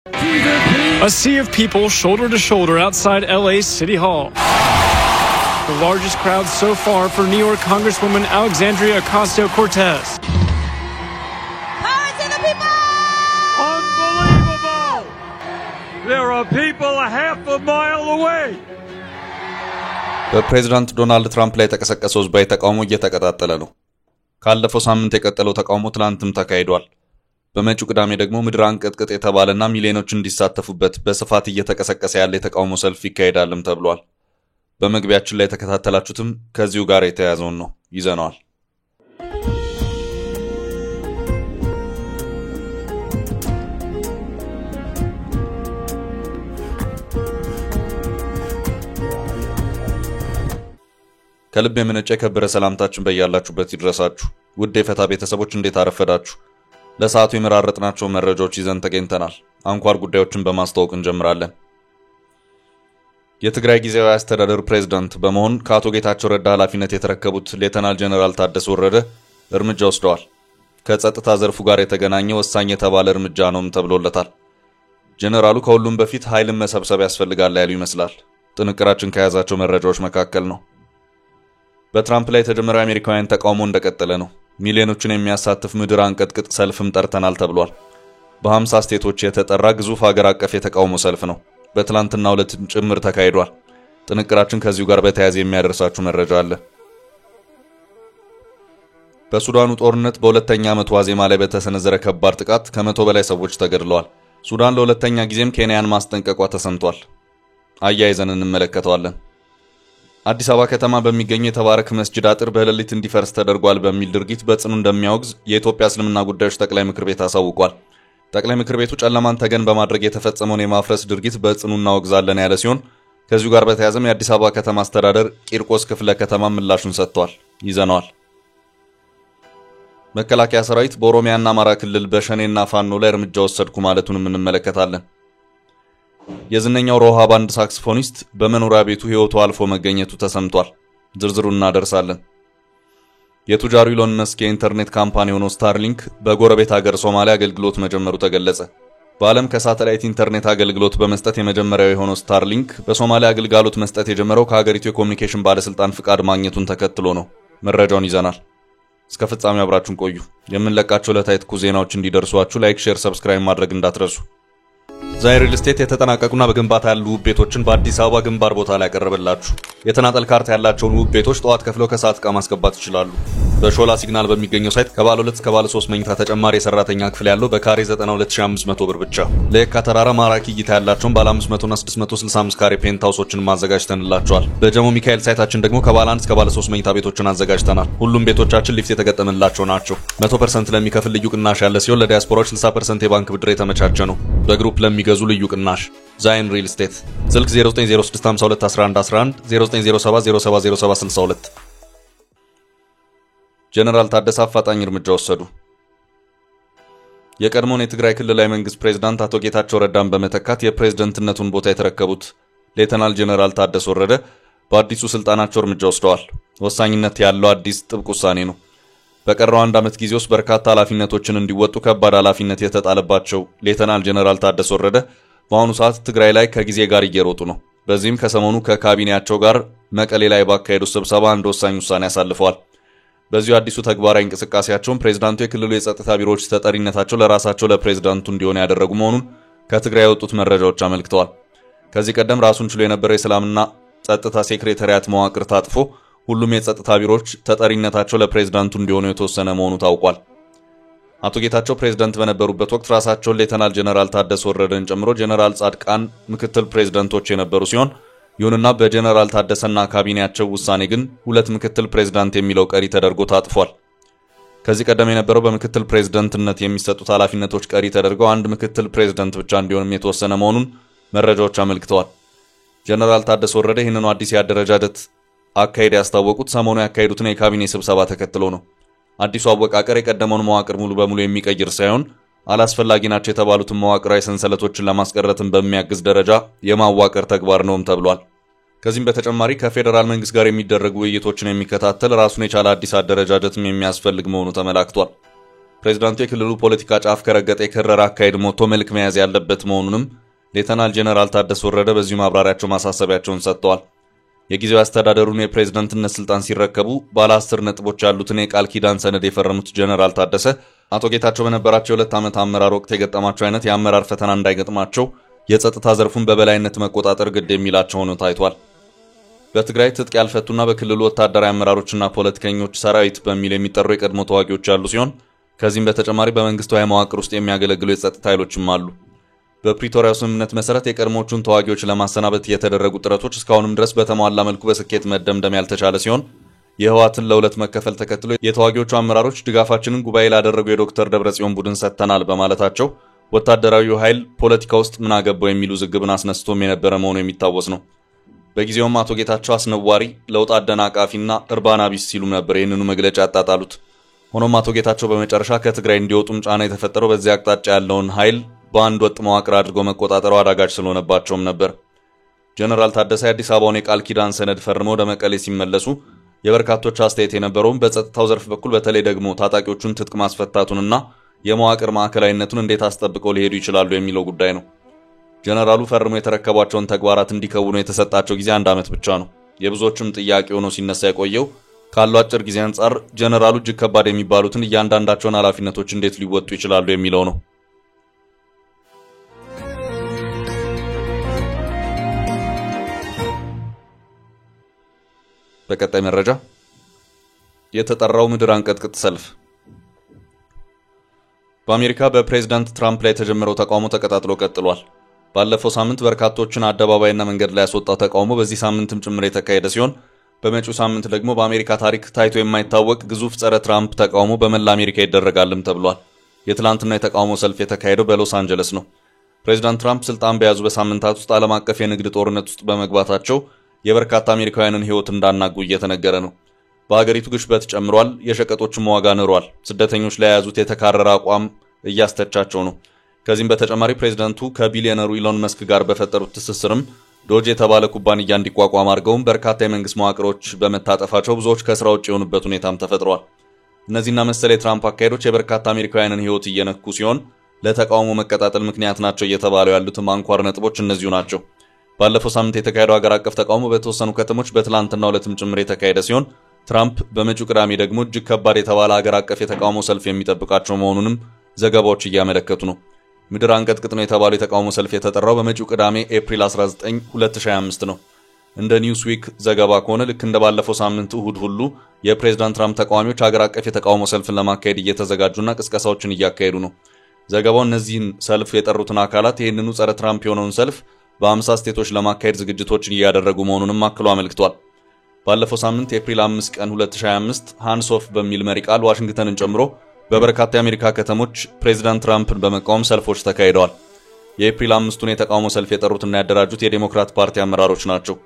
A sea of people shoulder to shoulder outside LA's City Hall. The largest crowd so far for New York Congresswoman Alexandria Ocasio-Cortez. Power to the people! Unbelievable! There are people a half a mile away. በፕሬዝዳንት ዶናልድ ትራምፕ ላይ የተቀሰቀሰው ህዝባዊ ተቃውሞ እየተቀጣጠለ ነው። ካለፈው ሳምንት የቀጠለው ተቃውሞ ትላንትም ተካሂዷል። በመጪው ቅዳሜ ደግሞ ምድር አንቀጥቅጥ የተባለና ሚሊዮኖች እንዲሳተፉበት በስፋት እየተቀሰቀሰ ያለ የተቃውሞ ሰልፍ ይካሄዳልም ተብሏል። በመግቢያችን ላይ ተከታተላችሁትም ከዚሁ ጋር የተያያዘውን ነው ይዘናል። ከልብ የመነጨ የከበረ ሰላምታችን በያላችሁበት ይድረሳችሁ። ውድ የፈታ ቤተሰቦች እንዴት አረፈዳችሁ? ለሰዓቱ የመራረጥናቸው መረጃዎች ይዘን ተገኝተናል። አንኳር ጉዳዮችን በማስተዋወቅ እንጀምራለን። የትግራይ ጊዜያዊ አስተዳደር ፕሬዝዳንት በመሆን ከአቶ ጌታቸው ረዳ ኃላፊነት የተረከቡት ሌተናል ጀነራል ታደሰ ወረደ እርምጃ ወስደዋል። ከጸጥታ ዘርፉ ጋር የተገናኘ ወሳኝ የተባለ እርምጃ ነውም ተብሎለታል። ጀነራሉ ከሁሉም በፊት ኃይልን መሰብሰብ ያስፈልጋል ያሉ ይመስላል። ጥንቅራችን ከያዛቸው መረጃዎች መካከል ነው። በትራምፕ ላይ የተጀመረው አሜሪካውያን ተቃውሞ እንደቀጠለ ነው። ሚሊዮኖችን የሚያሳትፍ ምድር አንቀጥቅጥ ሰልፍም ጠርተናል ተብሏል። በ50 ስቴቶች የተጠራ ግዙፍ ሀገር አቀፍ የተቃውሞ ሰልፍ ነው። በትላንትናው ዕለት ጭምር ተካሂዷል። ጥንቅራችን ከዚሁ ጋር በተያያዘ የሚያደርሳችሁ መረጃ አለ። በሱዳኑ ጦርነት በሁለተኛ ዓመት ዋዜማ ላይ በተሰነዘረ ከባድ ጥቃት ከ100 በላይ ሰዎች ተገድለዋል። ሱዳን ለሁለተኛ ጊዜም ኬንያን ማስጠንቀቋ ተሰምቷል። አያይዘን እንመለከተዋለን። አዲስ አበባ ከተማ በሚገኘው የተባረክ መስጂድ አጥር በሌሊት እንዲፈርስ ተደርጓል በሚል ድርጊት በጽኑ እንደሚያወግዝ የኢትዮጵያ እስልምና ጉዳዮች ጠቅላይ ምክር ቤት አሳውቋል። ጠቅላይ ምክር ቤቱ ጨለማን ተገን በማድረግ የተፈጸመውን የማፍረስ ድርጊት በጽኑ እናወግዛለን ያለ ሲሆን ከዚሁ ጋር በተያያዘም የአዲስ አበባ ከተማ አስተዳደር ቂርቆስ ክፍለ ከተማ ምላሹን ሰጥቷል። ይዘናል። መከላከያ ሰራዊት በኦሮሚያና አማራ ክልል በሸኔና ፋኖ ላይ እርምጃ ወሰድኩ ማለቱንም እንመለከታለን። የዝነኛው ሮሃ ባንድ ሳክስፎኒስት በመኖሪያ ቤቱ ህይወቱ አልፎ መገኘቱ ተሰምቷል። ዝርዝሩን እናደርሳለን። የቱጃሩ ኢሎን መስክ የኢንተርኔት ካምፓኒ ሆኖ ስታርሊንክ በጎረቤት ሀገር ሶማሊያ አገልግሎት መጀመሩ ተገለጸ። በዓለም ከሳተላይት ኢንተርኔት አገልግሎት በመስጠት የመጀመሪያው የሆነው ስታርሊንክ በሶማሊያ አገልግሎት መስጠት የጀመረው ከሀገሪቱ የኮሙኒኬሽን ባለስልጣን ፍቃድ ማግኘቱን ተከትሎ ነው። መረጃውን ይዘናል። እስከ ፍጻሜው አብራችሁን ቆዩ። የምንለቃቸው ዕለታዊ ትኩስ ዜናዎች እንዲደርሷችሁ ላይክ፣ ሼር፣ ሰብስክራይብ ማድረግ እንዳትረሱ። ዛይ ሪል ስቴት የተጠናቀቁና በግንባታ ያሉ ውብ ቤቶችን በአዲስ አበባ ግንባር ቦታ ላይ ያቀርብላችሁ። የተናጠል ካርታ ያላቸውን ውብ ቤቶች ጠዋት ከፍለው ከሰዓት ዕቃ ማስገባት ይችላሉ። በሾላ ሲግናል በሚገኘው ሳይት ከባለ 2 እስከ ባለ 3 መኝታ ተጨማሪ የሰራተኛ ክፍል ያለው በካሬ 92500 ብር ብቻ። ለየካ ተራራ ማራኪ እይታ ያላቸውን ባለ 500 እና 665 ካሬ ፔንትሃውሶችን ማዘጋጅተንላችኋል። በጀሞ ሚካኤል ሳይታችን ደግሞ ከባለ 1 እስከ ባለ 3 መኝታ ቤቶችን አዘጋጅተናል። ሁሉም ቤቶቻችን ሊፍት የተገጠመላቸው ናቸው። 100% ለሚከፍል ልዩ ቅናሽ ያለ ሲሆን ለዲያስፖራዎች 60% የባንክ ብድር የተመቻቸ ነው። በግሩፕ ለሚገዙ ልዩ ቅናሽ ዛይን ሪል ስቴት ስልክ 0906521111 0907070762 ጀነራል ታደሰ አፋጣኝ እርምጃ ወሰዱ። የቀድሞውን የትግራይ ክልላዊ መንግስት ፕሬዝዳንት አቶ ጌታቸው ረዳን በመተካት የፕሬዝዳንትነቱን ቦታ የተረከቡት ሌተናል ጀነራል ታደሰ ወረደ በአዲሱ ስልጣናቸው እርምጃ ወስደዋል። ወሳኝነት ያለው አዲስ ጥብቅ ውሳኔ ነው። በቀረው 1 ዓመት ጊዜ ውስጥ በርካታ ኃላፊነቶችን እንዲወጡ ከባድ ኃላፊነት የተጣለባቸው ሌተናል ጀነራል ታደሰ ወረደ በአሁኑ ሰዓት ትግራይ ላይ ከጊዜ ጋር እየሮጡ ነው። በዚህም ከሰሞኑ ከካቢኔያቸው ጋር መቀሌ ላይ ባካሄዱት ስብሰባ አንድ ወሳኝ ውሳኔ አሳልፈዋል። በዚሁ አዲሱ ተግባራዊ እንቅስቃሴያቸውን ፕሬዝዳንቱ የክልሉ የጸጥታ ቢሮዎች ተጠሪነታቸው ለራሳቸው ለፕሬዝዳንቱ እንዲሆን ያደረጉ መሆኑን ከትግራይ የወጡት መረጃዎች አመልክተዋል። ከዚህ ቀደም ራሱን ችሎ የነበረው የሰላምና ጸጥታ ሴክሬታሪያት መዋቅር ታጥፎ ሁሉም የጸጥታ ቢሮዎች ተጠሪነታቸው ለፕሬዝዳንቱ እንዲሆኑ የተወሰነ መሆኑ ታውቋል። አቶ ጌታቸው ፕሬዝዳንት በነበሩበት ወቅት ራሳቸውን ሌተናል ጀነራል ታደሰ ወረደን ጨምሮ ጀነራል ጻድቃን ምክትል ፕሬዝዳንቶች የነበሩ ሲሆን ይሁንና በጀነራል ታደሰና ካቢኔያቸው ውሳኔ ግን 2 ምክትል ፕሬዝዳንት የሚለው ቀሪ ተደርጎ ታጥፏል። ከዚህ ቀደም የነበረው በምክትል ፕሬዝዳንትነት የሚሰጡት ኃላፊነቶች ቀሪ ተደርገው 1 ምክትል ፕሬዝዳንት ብቻ እንዲሆንም የተወሰነ መሆኑን መረጃዎች አመልክተዋል። ጀነራል ታደሰ ወረደ ይህንኑ አዲስ የአደረጃጀት አካሄድ ያስታወቁት ሰሞኑ ያካሄዱትን የካቢኔ ስብሰባ ተከትሎ ነው። አዲሱ አወቃቀር የቀደመውን መዋቅር ሙሉ በሙሉ የሚቀይር ሳይሆን አላስፈላጊ ናቸው የተባሉትን መዋቅራዊ ሰንሰለቶችን ለማስቀረትም በሚያግዝ ደረጃ የማዋቀር ተግባር ነውም ተብሏል። ከዚህም በተጨማሪ ከፌደራል መንግስት ጋር የሚደረጉ ውይይቶችን የሚከታተል ራሱን የቻለ አዲስ አደረጃጀትም የሚያስፈልግ መሆኑ ተመላክቷል። ፕሬዝዳንቱ የክልሉ ፖለቲካ ጫፍ ከረገጠ የከረረ አካሄድ ሞቶ መልክ መያዝ ያለበት መሆኑንም ሌተናል ጄኔራል ታደሰ ወረደ በዚሁ ማብራሪያቸው ማሳሰቢያቸውን ሰጥተዋል። የጊዜው አስተዳደሩን የፕሬዝዳንትነት ስልጣን ሲረከቡ ባለ 10 ነጥቦች ያሉትን የቃል ኪዳን ሰነድ የፈረሙት ጄኔራል ታደሰ አቶ ጌታቸው በነበራቸው 2 ዓመት አመራር ወቅት የገጠማቸው አይነት የአመራር ፈተና እንዳይገጥማቸው የጸጥታ ዘርፉን በበላይነት መቆጣጠር ግድ የሚላቸው ሆኖ ታይቷል። በትግራይ ትጥቅ ያልፈቱና በክልሉ ወታደራዊ አመራሮችና ፖለቲከኞች ሰራዊት በሚል የሚጠሩ የቀድሞ ተዋጊዎች ያሉ ሲሆን ከዚህም በተጨማሪ በመንግስታዊ መዋቅር ውስጥ የሚያገለግሉ የጸጥታ ኃይሎችም አሉ። በፕሪቶሪያው ስምምነት መሰረት የቀድሞቹን ተዋጊዎች ለማሰናበት የተደረጉ ጥረቶች እስካሁንም ድረስ በተሟላ መልኩ በስኬት መደምደም ያልተቻለ ሲሆን የህወሓትን ለሁለት መከፈል ተከትሎ የተዋጊዎቹ አመራሮች ድጋፋችንን ጉባኤ ላደረጉ የዶክተር ደብረጽዮን ቡድን ሰጥተናል በማለታቸው ወታደራዊው ኃይል ፖለቲካ ውስጥ ምን አገባው የሚሉ ዝግብን አስነስቶም የነበረ መሆኑ የሚታወስ ነው። በጊዜውም አቶ ጌታቸው አስነዋሪ፣ ለውጥ አደናቃፊና እርባና ቢስ ሲሉ ነበር ይህንኑ መግለጫ ያጣጣሉት። ሆኖም አቶ ጌታቸው በመጨረሻ ከትግራይ እንዲወጡም ጫና የተፈጠረው በዚያ አቅጣጫ ያለውን ኃይል በአንድ ወጥ መዋቅር አድርጎ መቆጣጠሩ አዳጋች ስለሆነባቸውም ነበር። ጄኔራል ታደሰ የአዲስ አበባውን የቃል ኪዳን ሰነድ ፈርመው ወደ መቀሌ ሲመለሱ የበርካቶች አስተያየት የነበረውም በጸጥታው ዘርፍ በኩል በተለይ ደግሞ ታጣቂዎቹን ትጥቅ ማስፈታቱንና የመዋቅር ማዕከላዊነቱን እንዴት አስጠብቀው ሊሄዱ ይችላሉ የሚለው ጉዳይ ነው። ጄኔራሉ ፈርመው የተረከቧቸውን ተግባራት እንዲከውኑ የተሰጣቸው ጊዜ 1 ዓመት ብቻ ነው። የብዙዎችም ጥያቄ ሆኖ ሲነሳ የቆየው ካለው አጭር ጊዜ አንጻር ጄኔራሉ እጅግ ከባድ የሚባሉትን እያንዳንዳቸውን ኃላፊነቶች እንዴት ሊወጡ ይችላሉ የሚለው ነው። በቀጣይ መረጃ የተጠራው ምድር አንቀጥቅጥ ሰልፍ በአሜሪካ በፕሬዝዳንት ትራምፕ ላይ የተጀመረው ተቃውሞ ተቀጣጥሎ ቀጥሏል። ባለፈው ሳምንት በርካቶችን አደባባይና መንገድ ላይ ያስወጣው ተቃውሞ በዚህ ሳምንትም ጭምር የተካሄደ ሲሆን በመጪው ሳምንት ደግሞ በአሜሪካ ታሪክ ታይቶ የማይታወቅ ግዙፍ ጸረ ትራምፕ ተቃውሞ በመላ አሜሪካ ይደረጋልም ተብሏል። የትላንትና የተቃውሞ ሰልፍ የተካሄደው በሎስ አንጀለስ ነው። ፕሬዝዳንት ትራምፕ ስልጣን በያዙ በሳምንታት ውስጥ ዓለም አቀፍ የንግድ ጦርነት ውስጥ በመግባታቸው የበርካታ አሜሪካውያንን ህይወት እንዳናጉ እየተነገረ ነው። በአገሪቱ ግሽበት ጨምሯል፣ የሸቀጦችም ዋጋ ንሯል። ስደተኞች ላይ የያዙት የተካረረ አቋም እያስተቻቸው ነው። ከዚህም በተጨማሪ ፕሬዝዳንቱ ከቢሊዮነሩ ኢሎን መስክ ጋር በፈጠሩት ትስስርም ዶጅ የተባለ ኩባንያ እንዲቋቋም አድርገውም በርካታ የመንግስት መዋቅሮች በመታጠፋቸው ብዙዎች ከስራ ውጭ የሆኑበት ሁኔታም ተፈጥሯል። እነዚህና መሰል የትራምፕ አካሄዶች የበርካታ አሜሪካውያንን ህይወት እየነኩ ሲሆን ለተቃውሞ መቀጣጠል ምክንያት ናቸው እየተባሉ ያሉትም አንኳር ነጥቦች እነዚሁ ናቸው። ባለፈው ሳምንት የተካሄደው ሀገር አቀፍ ተቃውሞ በተወሰኑ ከተሞች በትላንትናው ዕለትም ጭምር የተካሄደ ሲሆን ትራምፕ በመጪው ቅዳሜ ደግሞ እጅግ ከባድ የተባለ ሀገር አቀፍ የተቃውሞ ሰልፍ የሚጠብቃቸው መሆኑንም ዘገባዎች እያመለከቱ ነው። ምድር አንቀጥቅጥ ነው የተባለው የተቃውሞ ሰልፍ የተጠራው በመጪው ቅዳሜ ኤፕሪል 19 2025 ነው። እንደ ኒውስዊክ ዘገባ ከሆነ ልክ እንደ ባለፈው ሳምንት እሁድ ሁሉ የፕሬዝዳንት ትራምፕ ተቃዋሚዎች ሀገር አቀፍ የተቃውሞ ሰልፍን ለማካሄድ እየተዘጋጁና ቅስቀሳዎችን እያካሄዱ ነው። ዘገባው እነዚህን ሰልፍ የጠሩትን አካላት ይህንኑ ጸረ ትራምፕ የሆነውን ሰልፍ በ50 ስቴቶች ለማካሄድ ዝግጅቶችን እያደረጉ መሆኑንም አክሎ አመልክቷል። ባለፈው ሳምንት ኤፕሪል 5 ቀን 2025 ሃንድስ ኦፍ በሚል መሪ ቃል ዋሽንግተንን ጨምሮ በበርካታ የአሜሪካ ከተሞች ፕሬዝዳንት ትራምፕን በመቃወም ሰልፎች ተካሂደዋል። የኤፕሪል 5ቱን የተቃውሞ ሰልፍ የጠሩትና ያደራጁት የዴሞክራት ፓርቲ አመራሮች ናቸው።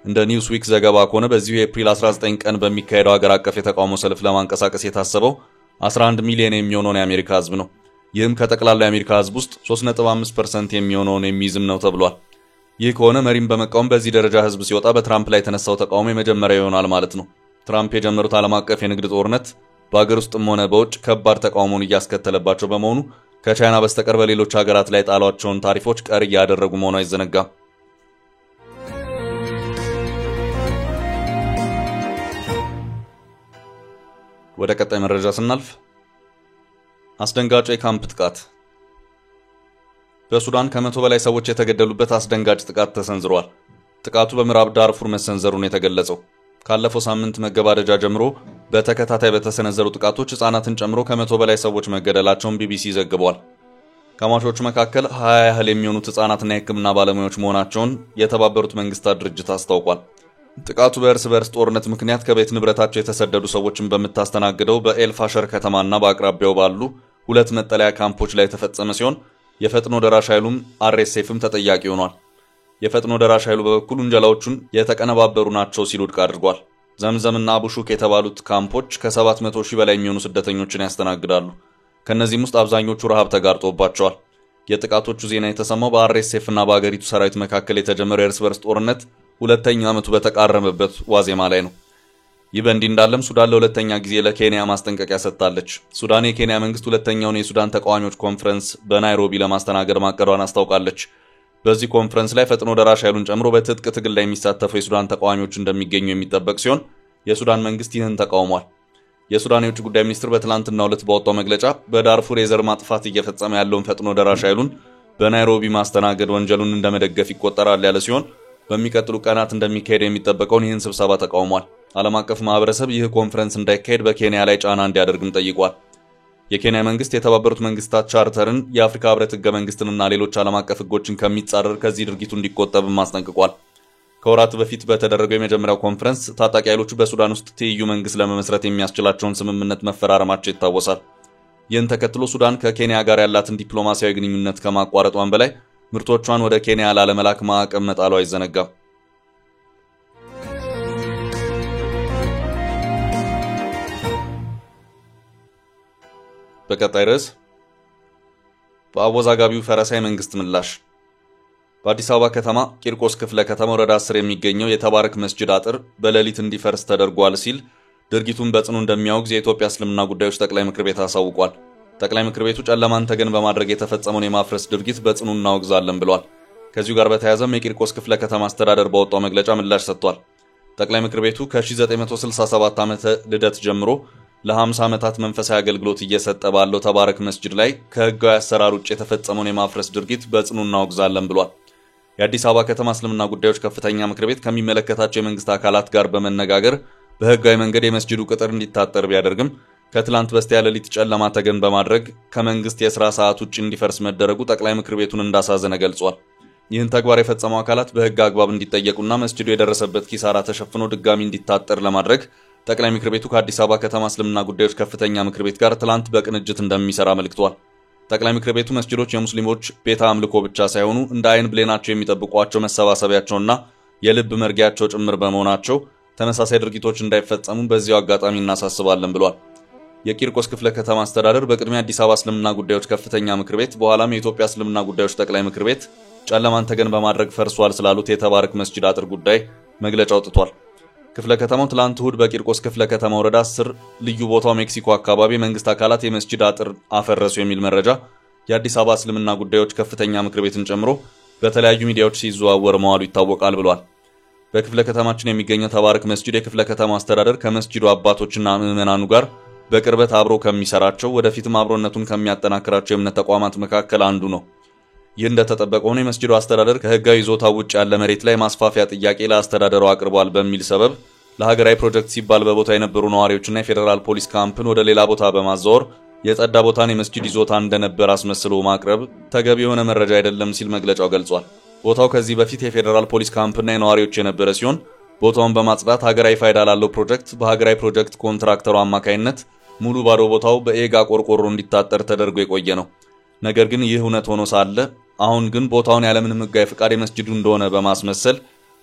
እንደ ኒውስዊክ ዘገባ ከሆነ በዚሁ የኤፕሪል 19 ቀን በሚካሄደው ሀገር አቀፍ የተቃውሞ ሰልፍ ለማንቀሳቀስ የታሰበው 11 ሚሊዮን የሚሆነውን የአሜሪካ ህዝብ ነው። ይህም ከጠቅላላው የአሜሪካ ህዝብ ውስጥ 3.5% የሚሆነውን የሚይዝም ነው ተብሏል። ይህ ከሆነ መሪም በመቃወም በዚህ ደረጃ ህዝብ ሲወጣ በትራምፕ ላይ የተነሳው ተቃውሞ የመጀመሪያ ይሆናል ማለት ነው። ትራምፕ የጀመሩት ዓለም አቀፍ የንግድ ጦርነት በአገር ውስጥም ሆነ በውጭ ከባድ ተቃውሞን እያስከተለባቸው በመሆኑ ከቻይና በስተቀር በሌሎች ሀገራት ላይ ጣሏቸውን ታሪፎች ቀሪ እያደረጉ መሆኑ አይዘነጋም። ወደ ቀጣይ መረጃ ስናልፍ አስደንጋጭ የካምፕ ጥቃት በሱዳን ከ100 በላይ ሰዎች የተገደሉበት አስደንጋጭ ጥቃት ተሰንዝሯል። ጥቃቱ በምዕራብ ዳርፉር መሰንዘሩን የተገለጸው ካለፈው ሳምንት መገባደጃ ጀምሮ በተከታታይ በተሰነዘሩ ጥቃቶች ህፃናትን ጨምሮ ከ100 በላይ ሰዎች መገደላቸውን ቢቢሲ ዘግቧል። ከሟቾቹ መካከል 20 ያህል የሚሆኑት ህፃናትና የህክምና ባለሙያዎች መሆናቸውን የተባበሩት መንግስታት ድርጅት አስታውቋል። ጥቃቱ በእርስ በርስ ጦርነት ምክንያት ከቤት ንብረታቸው የተሰደዱ ሰዎችን በምታስተናግደው በኤልፋሸር ከተማና በአቅራቢያው ባሉ 2 መጠለያ ካምፖች ላይ የተፈጸመ ሲሆን የፈጥኖ ደራሽ ኃይሉም አርኤስኤፍም ተጠያቂ ሆኗል። የፈጥኖ ደራሽ ኃይሉ በበኩል ውንጀላዎቹን የተቀነባበሩ ናቸው ሲል ውድቅ አድርጓል። ዘምዘምና አቡሹክ የተባሉት ካምፖች ከ700 ሺህ በላይ የሚሆኑ ስደተኞችን ያስተናግዳሉ። ከነዚህም ውስጥ አብዛኞቹ ረሃብ ተጋርጦባቸዋል። የጥቃቶቹ ዜና የተሰማው በአርኤስኤፍ እና በአገሪቱ ሰራዊት መካከል የተጀመረው የእርስ በርስ ጦርነት 2ኛ ዓመቱ በተቃረበበት ዋዜማ ላይ ነው። ይህ በእንዲህ እንዳለም ሱዳን ለሁለተኛ ጊዜ ለኬንያ ማስጠንቀቂያ ሰጥታለች። ሱዳን የኬንያ መንግስት ሁለተኛውን የሱዳን ተቃዋሚዎች ኮንፈረንስ በናይሮቢ ለማስተናገድ ማቀዷን አስታውቃለች። በዚህ ኮንፈረንስ ላይ ፈጥኖ ደራሽ ኃይሉን ጨምሮ በትጥቅ ትግል ላይ የሚሳተፉ የሱዳን ተቃዋሚዎች እንደሚገኙ የሚጠበቅ ሲሆን የሱዳን መንግስት ይህን ተቃውሟል። የሱዳን የውጭ ጉዳይ ሚኒስትር በትላንትናው ዕለት ባወጣው መግለጫ በዳርፉር የዘር ማጥፋት እየፈጸመ ያለውን ፈጥኖ ደራሽ ኃይሉን በናይሮቢ ማስተናገድ ወንጀሉን እንደመደገፍ ይቆጠራል ያለ ሲሆን በሚቀጥሉ ቀናት እንደሚካሄድ የሚጠበቀውን ይህን ስብሰባ ተቃውሟል። ዓለም አቀፍ ማህበረሰብ ይህ ኮንፈረንስ እንዳይካሄድ በኬንያ ላይ ጫና እንዲያደርግም ጠይቋል። የኬንያ መንግስት የተባበሩት መንግስታት ቻርተርን፣ የአፍሪካ ህብረት ህገ መንግስትንና ሌሎች ዓለም አቀፍ ህጎችን ከሚጻረር ከዚህ ድርጊቱ እንዲቆጠብም አስጠንቅቋል። ከወራት በፊት በተደረገው የመጀመሪያው ኮንፈረንስ ታጣቂ ኃይሎቹ በሱዳን ውስጥ ትይዩ መንግስት ለመመስረት የሚያስችላቸውን ስምምነት መፈራረማቸው ይታወሳል። ይህን ተከትሎ ሱዳን ከኬንያ ጋር ያላትን ዲፕሎማሲያዊ ግንኙነት ከማቋረጧን በላይ ምርቶቿን ወደ ኬንያ ላለመላክ ማዕቀብ መጣሏ አይዘነጋም። በቀጣይ ርዕስ በአወዛጋቢው ፈረሳይ መንግስት ምላሽ። በአዲስ አበባ ከተማ ቂርቆስ ክፍለ ከተማ ወረዳ 10 የሚገኘው የተባረክ መስጂድ አጥር በሌሊት እንዲፈርስ ተደርጓል ሲል ድርጊቱን በጽኑ እንደሚያወግዝ የኢትዮጵያ እስልምና ጉዳዮች ጠቅላይ ምክር ቤት አሳውቋል። ጠቅላይ ምክር ቤቱ ጨለማን ተገን በማድረግ የተፈጸመውን የማፍረስ ድርጊት በጽኑ እናወግዛለን ብሏል። ከዚሁ ጋር በተያያዘም የቂርቆስ ክፍለ ከተማ አስተዳደር ባወጣው መግለጫ ምላሽ ሰጥቷል። ጠቅላይ ምክር ቤቱ ከ1967 ዓመተ ልደት ጀምሮ ለ50 ዓመታት መንፈሳዊ አገልግሎት እየሰጠ ባለው ተባረክ መስጂድ ላይ ከህጋዊ አሰራር ውጭ የተፈጸመውን የማፍረስ ድርጊት በጽኑ እናወግዛለን ብሏል። የአዲስ አበባ ከተማ እስልምና ጉዳዮች ከፍተኛ ምክር ቤት ከሚመለከታቸው የመንግስት አካላት ጋር በመነጋገር በህጋዊ መንገድ የመስጂዱ ቅጥር እንዲታጠር ቢያደርግም ከትላንት በስቲያ ሌሊት ጨለማ ተገን በማድረግ ከመንግስት የሥራ ሰዓት ውጭ እንዲፈርስ መደረጉ ጠቅላይ ምክር ቤቱን እንዳሳዘነ ገልጿል። ይህን ተግባር የፈጸሙ አካላት በህግ አግባብ እንዲጠየቁና መስጂዱ የደረሰበት ኪሳራ ተሸፍኖ ድጋሚ እንዲታጠር ለማድረግ ጠቅላይ ምክር ቤቱ ከአዲስ አበባ ከተማ እስልምና ጉዳዮች ከፍተኛ ምክር ቤት ጋር ትላንት በቅንጅት እንደሚሰራ አመልክቷል። ጠቅላይ ምክር ቤቱ መስጂዶች የሙስሊሞች ቤተ አምልኮ ብቻ ሳይሆኑ እንደ አይን ብሌናቸው የሚጠብቋቸው መሰባሰቢያቸውና የልብ መርጊያቸው ጭምር በመሆናቸው ተመሳሳይ ድርጊቶች እንዳይፈጸሙ በዚያው አጋጣሚ እናሳስባለን ብሏል። የቂርቆስ ክፍለ ከተማ አስተዳደር በቅድሚያ አዲስ አበባ እስልምና ጉዳዮች ከፍተኛ ምክር ቤት በኋላም የኢትዮጵያ እስልምና ጉዳዮች ጠቅላይ ምክር ቤት ጨለማን ተገን በማድረግ ፈርሷል ስላሉት የተባረክ መስጂድ አጥር ጉዳይ መግለጫ አውጥቷል። ክፍለ ከተማው ትላንት እሁድ በቂርቆስ ክፍለ ከተማ ወረዳ 10 ልዩ ቦታው ሜክሲኮ አካባቢ መንግስት አካላት የመስጂድ አጥር አፈረሱ የሚል መረጃ የአዲስ አበባ እስልምና ጉዳዮች ከፍተኛ ምክር ቤትን ጨምሮ በተለያዩ ሚዲያዎች ሲዘዋወር መዋሉ ይታወቃል ብሏል። በክፍለ ከተማችን የሚገኘው ተባረክ መስጂድ የክፍለ ከተማው አስተዳደር ከመስጂዱ አባቶችና ምዕመናኑ ጋር በቅርበት አብሮ ከሚሰራቸው ወደፊትም አብሮነቱን ከሚያጠናክራቸው የእምነት ተቋማት መካከል አንዱ ነው። ይህ እንደተጠበቀ ሆኖ የመስጂዱ አስተዳደር ከህጋዊ ይዞታው ውጭ ያለ መሬት ላይ ማስፋፊያ ጥያቄ ለአስተዳደሩ አቅርቧል በሚል ሰበብ ለሀገራዊ ፕሮጀክት ሲባል በቦታ የነበሩ ነዋሪዎችና የፌዴራል ፖሊስ ካምፕን ወደ ሌላ ቦታ በማዛወር የጸዳ ቦታን የመስጂድ ይዞታ እንደነበር አስመስሎ ማቅረብ ተገቢ የሆነ መረጃ አይደለም ሲል መግለጫው ገልጿል። ቦታው ከዚህ በፊት የፌዴራል ፖሊስ ካምፕና የነዋሪዎች የነበረ ሲሆን ቦታውን በማጽዳት ሀገራዊ ፋይዳ ላለው ፕሮጀክት በሀገራዊ ፕሮጀክት ኮንትራክተሩ አማካይነት ሙሉ ባዶ ቦታው በኤጋ ቆርቆሮ እንዲታጠር ተደርጎ የቆየ ነው። ነገር ግን ይህ እውነት ሆኖ ሳለ አሁን ግን ቦታውን ያለምንም ህጋዊ ፍቃድ የመስጂዱ እንደሆነ በማስመሰል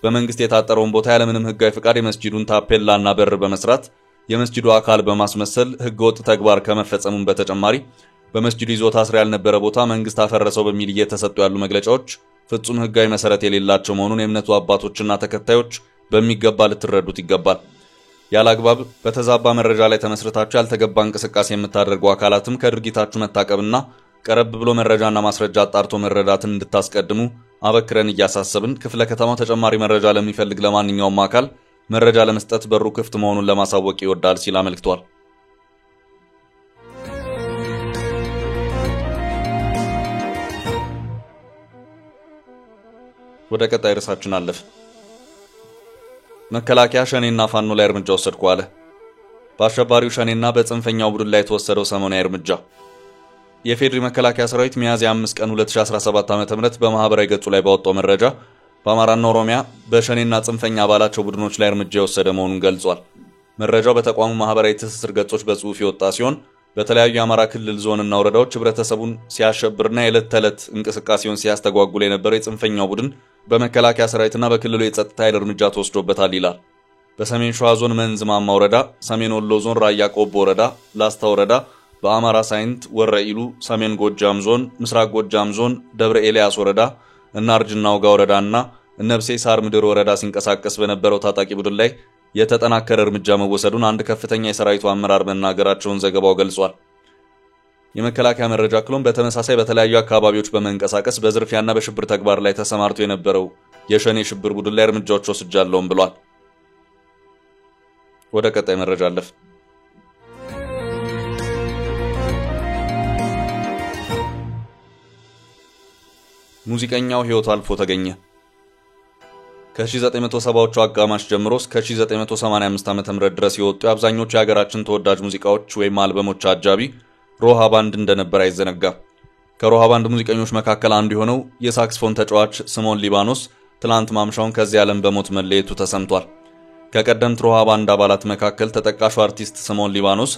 በመንግስት የታጠረውን ቦታ ያለምንም ህጋዊ ፍቃድ የመስጂዱን ታፔላና በር በመስራት የመስጂዱ አካል በማስመሰል ህገወጥ ተግባር ከመፈጸሙም በተጨማሪ በመስጂዱ ይዞታ ስር ያልነበረ ቦታ መንግስት አፈረሰው በሚል እየተሰጡ ያሉ መግለጫዎች ፍጹም ህጋዊ መሰረት የሌላቸው መሆኑን የእምነቱ አባቶችና ተከታዮች በሚገባ ልትረዱት ይገባል። ያላግባብ በተዛባ መረጃ ላይ ተመስርታችሁ ያልተገባ እንቅስቃሴ የምታደርጉ አካላትም ከድርጊታችሁ መታቀብና ቀረብ ብሎ መረጃና ማስረጃ አጣርቶ መረዳትን እንድታስቀድሙ አበክረን እያሳሰብን ክፍለ ከተማው ተጨማሪ መረጃ ለሚፈልግ ለማንኛውም አካል መረጃ ለመስጠት በሩ ክፍት መሆኑን ለማሳወቅ ይወዳል ሲል አመልክቷል። ወደ ቀጣይ ርዕሳችን አለፍ። መከላከያ ሸኔና ፋኖ ላይ እርምጃ ወሰድኩ አለ። በአሸባሪው ሸኔና በጽንፈኛው ቡድን ላይ የተወሰደው ሰሞናዊ እርምጃ የፌዴሪ መከላከያ ሰራዊት ሚያዝያ 5 ቀን 2017 ዓ.ም በማህበራዊ ገጹ ላይ ባወጣው መረጃ በአማራና ኦሮሚያ በሸኔና ጽንፈኛ አባላቸው ቡድኖች ላይ እርምጃ የወሰደ መሆኑን ገልጿል። መረጃው በተቋሙ ማህበራዊ ትስስር ገጾች በጽሁፍ የወጣ ሲሆን በተለያዩ የአማራ ክልል ዞንና ወረዳዎች ህብረተሰቡን ሲያሸብርና የዕለት ተዕለት እንቅስቃሴውን ሲያስተጓጉል የነበረው የጽንፈኛው ቡድን በመከላከያ ሰራዊትና በክልሉ የጸጥታ ኃይል እርምጃ ተወስዶበታል ይላል። በሰሜን ሸዋ ዞን መንዝ ማማ ወረዳ፣ ሰሜን ወሎ ዞን ራያ ቆቦ ወረዳ፣ ላስታ ወረዳ፣ በአማራ ሳይንት ወረኢሉ፣ ሰሜን ጎጃም ዞን፣ ምስራቅ ጎጃም ዞን ደብረ ኤልያስ ወረዳ እና አርጅና ወጋ ወረዳና እነብሴ ሳር ምድር ወረዳ ሲንቀሳቀስ በነበረው ታጣቂ ቡድን ላይ የተጠናከረ እርምጃ መወሰዱን አንድ ከፍተኛ የሰራዊቱ አመራር መናገራቸውን ዘገባው ገልጿል። የመከላከያ መረጃ ክሎም በተመሳሳይ በተለያዩ አካባቢዎች በመንቀሳቀስ በዝርፊያና በሽብር ተግባር ላይ ተሰማርቶ የነበረው የሸኔ ሽብር ቡድን ላይ እርምጃዎች ወስጃለሁም ብሏል። ወደ ቀጣይ መረጃ አለፍ። ሙዚቀኛው ህይወቱ አልፎ ተገኘ። ከ1970ዎቹ አጋማሽ ጀምሮ እስከ 1985 ዓ.ም ድረስ የወጡ አብዛኞቹ የሀገራችን ተወዳጅ ሙዚቃዎች ወይም አልበሞች አጃቢ ሮሃ ባንድ እንደነበር አይዘነጋም። ከሮሃ ባንድ ሙዚቀኞች መካከል አንዱ የሆነው የሳክስፎን ተጫዋች ስሞን ሊባኖስ ትላንት ማምሻውን ከዚህ ዓለም በሞት መለየቱ ተሰምቷል። ከቀደምት ሮሃ ባንድ አባላት መካከል ተጠቃሹ አርቲስት ስሞን ሊባኖስ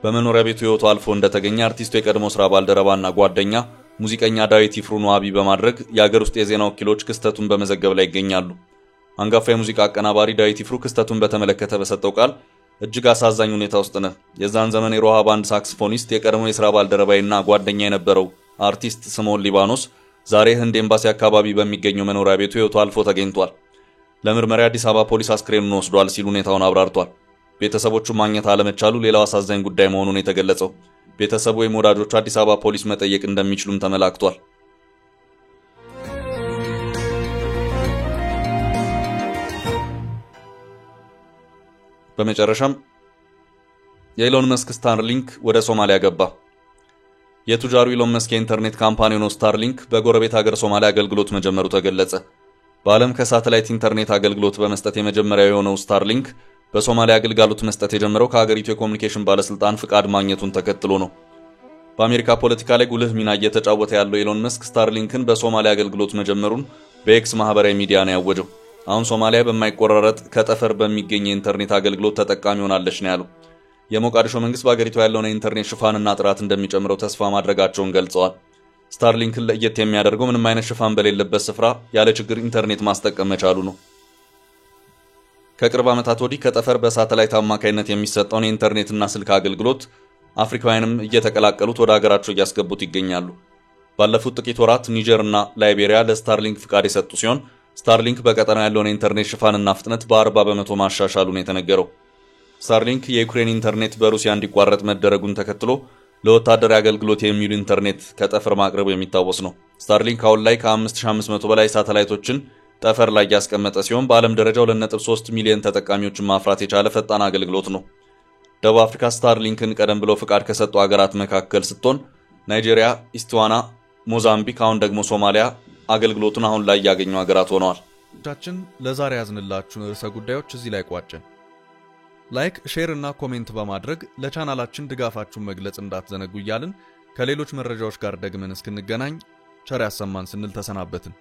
በመኖሪያ ቤቱ ህይወቱ አልፎ እንደተገኘ አርቲስቱ የቀድሞ ስራ ባልደረባና ጓደኛ ሙዚቀኛ ዳዊት ይፍሩን ዋቢ በማድረግ የሀገር ውስጥ የዜና ወኪሎች ክስተቱን በመዘገብ ላይ ይገኛሉ። አንጋፋ የሙዚቃ አቀናባሪ ዳዊት ይፍሩ ክስተቱን በተመለከተ በሰጠው ቃል እጅግ አሳዛኝ ሁኔታ ውስጥ ነን። የዛን ዘመን የሮሃ ባንድ ሳክስፎኒስት የቀድሞ የሥራ ባልደረባይና ጓደኛ የነበረው አርቲስት ስሞን ሊባኖስ ዛሬ ህንድ ኤምባሲ አካባቢ በሚገኘው መኖሪያ ቤቱ ህይወቱ አልፎ ተገኝቷል። ለምርመራ አዲስ አበባ ፖሊስ አስክሬኑን ወስዷል ሲል ሁኔታውን አብራርቷል። ቤተሰቦቹ ማግኘት አለመቻሉ ሌላው አሳዛኝ ጉዳይ መሆኑን የተገለጸው ቤተሰቡ ወይም ወዳጆቹ አዲስ አበባ ፖሊስ መጠየቅ እንደሚችሉም ተመላክቷል። በመጨረሻም የኢሎን መስክ ስታርሊንክ ወደ ሶማሊያ ገባ። የቱጃሩ ኢሎን መስክ የኢንተርኔት ካምፓኒ ነው ስታርሊንክ በጎረቤት ሀገር ሶማሊያ አገልግሎት መጀመሩ ተገለጸ። በዓለም ከሳተላይት ኢንተርኔት አገልግሎት በመስጠት የመጀመሪያው የሆነው ስታርሊንክ በሶማሊያ አገልግሎት መስጠት የጀመረው ከሀገሪቱ የኮሙኒኬሽን ባለስልጣን ፍቃድ ማግኘቱን ተከትሎ ነው። በአሜሪካ ፖለቲካ ላይ ጉልህ ሚና እየተጫወተ ያለው ኢሎን መስክ ስታርሊንክን በሶማሊያ አገልግሎት መጀመሩን በኤክስ ማህበራዊ ሚዲያ ነው ያወጀው። አሁን ሶማሊያ በማይቆራረጥ ከጠፈር በሚገኝ የኢንተርኔት አገልግሎት ተጠቃሚ ሆናለች ነው ያለው። የሞቃዲሾ መንግስት በአገሪቱ ያለውን የኢንተርኔት ሽፋንና ጥራት እንደሚጨምረው ተስፋ ማድረጋቸውን ገልጸዋል። ስታርሊንክን ለየት የሚያደርገው ምንም አይነት ሽፋን በሌለበት ስፍራ ያለ ችግር ኢንተርኔት ማስጠቀም መቻሉ ነው። ከቅርብ ዓመታት ወዲህ ከጠፈር በሳተላይት አማካይነት የሚሰጠውን የኢንተርኔትና ስልክ አገልግሎት አፍሪካውያንም እየተቀላቀሉት ወደ ሀገራቸው እያስገቡት ይገኛሉ። ባለፉት ጥቂት ወራት ኒጀር እና ላይቤሪያ ለስታርሊንክ ፍቃድ የሰጡ ሲሆን ስታርሊንክ በቀጠናው ያለውን የኢንተርኔት ሽፋንና ፍጥነት በ40% ማሻሻሉን የተነገረው። ስታርሊንክ የዩክሬን ኢንተርኔት በሩሲያ እንዲቋረጥ መደረጉን ተከትሎ ለወታደራዊ አገልግሎት የሚውል ኢንተርኔት ከጠፈር ማቅረቡ የሚታወስ ነው። ስታርሊንክ አሁን ላይ ከ5500 በላይ ሳተላይቶችን ጠፈር ላይ ያስቀመጠ ሲሆን በዓለም ደረጃ 2.3 ሚሊዮን ተጠቃሚዎችን ማፍራት የቻለ ፈጣን አገልግሎት ነው። ደቡብ አፍሪካ ስታርሊንክን ቀደም ብለው ፍቃድ ከሰጡ ሀገራት መካከል ስትሆን ናይጄሪያ፣ ኢስቲዋና፣ ሞዛምቢክ አሁን ደግሞ ሶማሊያ አገልግሎቱን አሁን ላይ ያገኙ ሀገራት ሆነዋል። ቻችን ለዛሬ ያዝንላችሁን ርዕሰ ጉዳዮች እዚህ ላይ ቋጨን። ላይክ፣ ሼር እና ኮሜንት በማድረግ ለቻናላችን ድጋፋችሁን መግለጽ እንዳትዘነጉ እያልን ከሌሎች መረጃዎች ጋር ደግመን እስክንገናኝ ቸር ያሰማን ስንል ተሰናበትን።